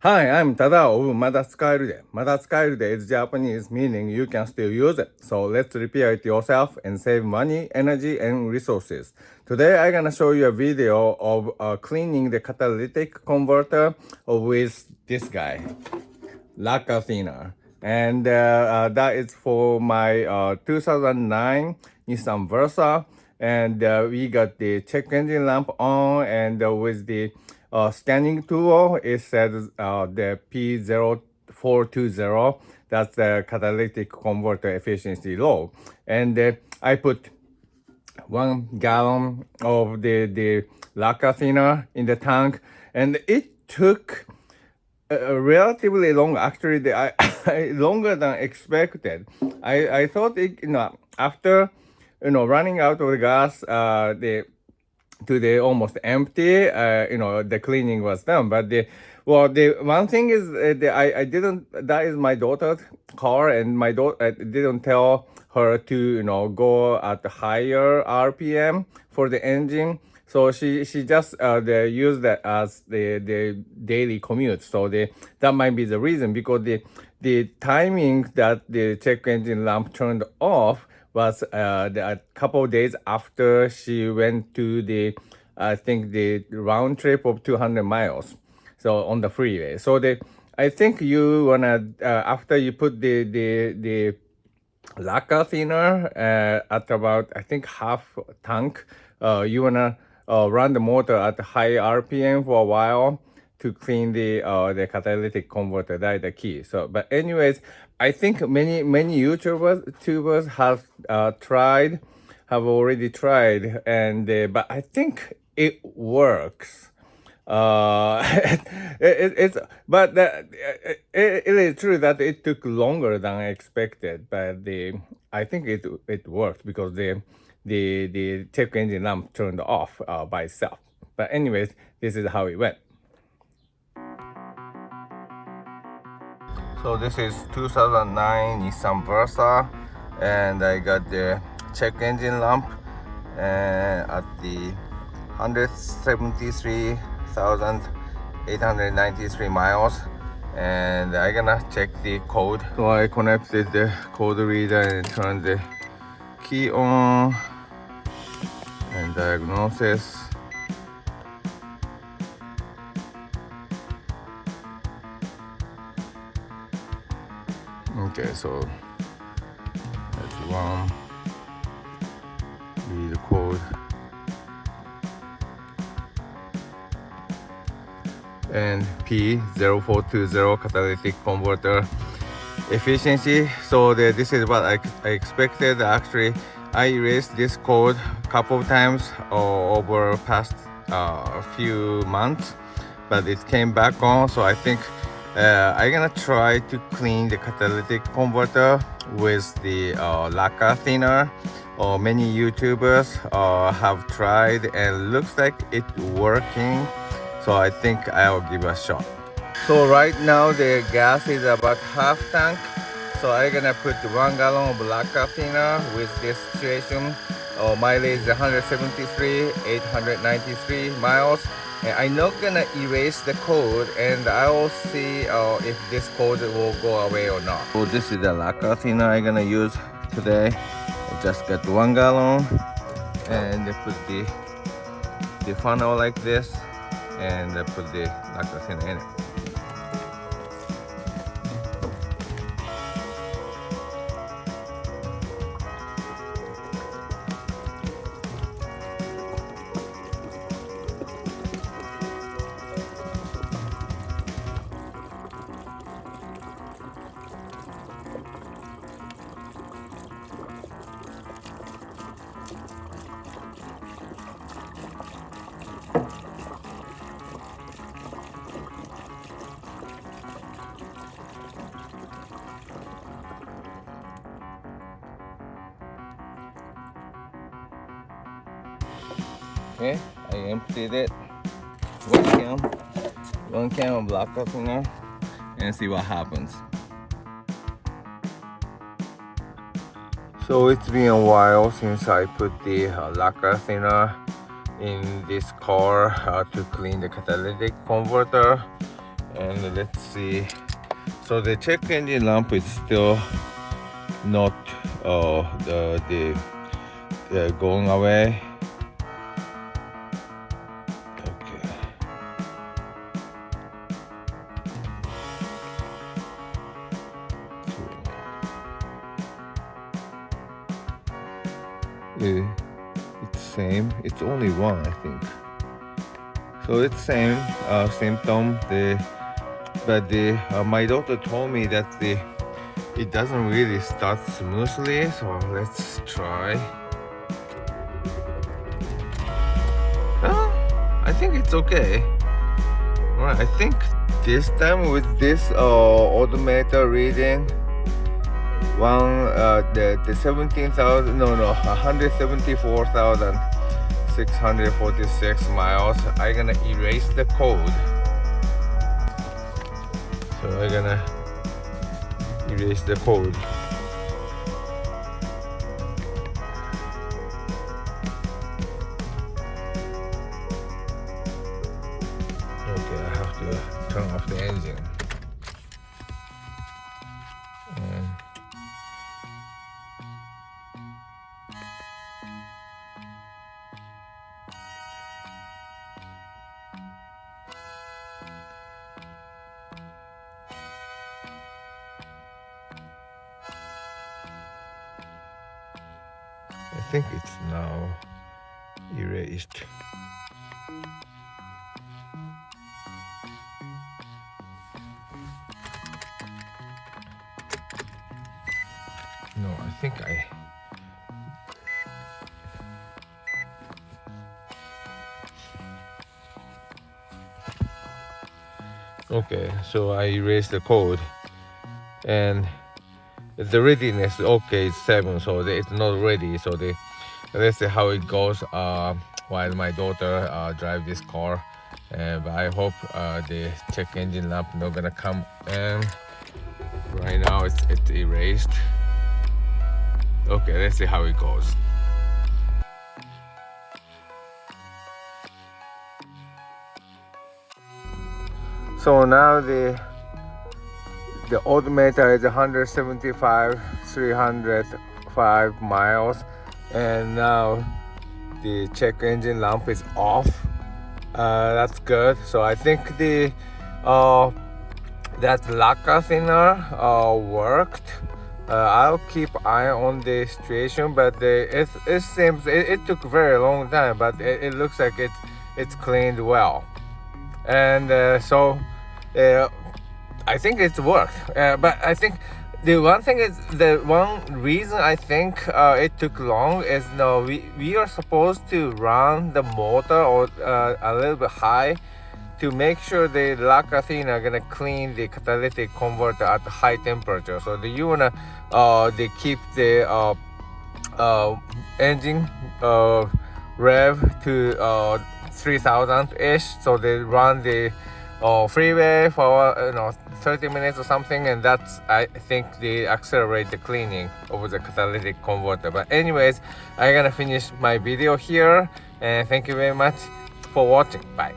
Hi, I'm Tada of まだ使えるで. まだ使えるで is Japanese, meaning you can still use it. So let's repair it yourself and save money, energy, and resources. Today I'm gonna show you a video of cleaning the catalytic converter with this guy, lacquer thinner. And that is for my 2009 Nissan Versa. And we got the check engine lamp on, and with the scanning tool, it says the P0420. That's the catalytic converter efficiency low. And I put 1 gallon of the lacquer thinner in the tank, and it took relatively long. Actually, longer than expected. I thought it, after running out of the gas, to the almost empty, the cleaning was done. But the one thing is, I didn't. That is my daughter's car, and my daughter, I didn't tell her to go at higher RPM for the engine. So she just used that as the daily commute. So that might be the reason, because the timing that the check engine lamp turned off was a couple of days after she went to I think the round trip of 200 miles, so on the freeway. So I think you wanna after you put the lacquer thinner at about, I think, half tank, you wanna run the motor at high RPM for a while to clean the catalytic converter. That's the key. So, but anyways, I think many YouTubers have already tried, and but I think it works. It's but it is true that it took longer than I expected, but I think it worked, because the check engine lamp turned off by itself. But anyways, this is how it went. So this is 2009 Nissan Versa, and I got the check engine lamp at the 173,893 miles, and I'm gonna check the code. So I connected the code reader and turn the key on, and diagnosis. Okay, so that's one. Read the code. And P0420 catalytic converter efficiency. So this is what I expected. Actually, I erased this code a couple of times over past a few months, but it came back on. So I think I'm gonna try to clean the catalytic converter with the lacquer thinner. Many YouTubers have tried, and looks like it's working. So I think I'll give a shot. So right now the gas is about half tank. So I'm gonna put 1 gallon of lacquer thinner with this situation. Mileage 173, 893 miles. And I'm not gonna erase the code, and I'll see if this code will go away or not. So this is the lacquer thinner I'm gonna use today. I just got 1 gallon, and I put the funnel like this, and I put the lacquer thinner in it. Okay, I emptied it. One can of lacquer thinner, and see what happens. So it's been a while since I put the lacquer thinner in this car to clean the catalytic converter, And let's see. So the check engine lamp is still not going away. Okay. It's same. It's only one, I think. So it's same symptom. But my daughter told me that it doesn't really start smoothly. So let's try. I think it's okay. Alright, I think this time with this odometer reading the 17,000 174,646 miles. I'm gonna erase the code. So I'm gonna erase the code. Okay, I have to turn off the engine. I think it's now erased. No, I think okay, so I erased the code and the readiness, okay, it's 7, so it's not ready. So let's see how it goes while my daughter drive this car. But I hope the check engine lamp not gonna come. And right now it's erased. Okay, let's see how it goes. So now the odometer is 175,305 miles, and now the check engine lamp is off. That's good. So I think that lacquer thinner worked. I'll keep eye on the situation, but it seems it took a very long time, but it looks like it's cleaned well, and I think it's worked. But I think the one reason I think it took long is we are supposed to run the motor or a little bit high to make sure the lacquer thinner are gonna clean the catalytic converter at high temperature. So you wanna they keep the engine rev to 3,000 ish. So they run the freeway for 30 minutes or something, and that's, I think, they accelerate the cleaning of the catalytic converter. But anyways, I'm gonna finish my video here, and thank you very much for watching. Bye.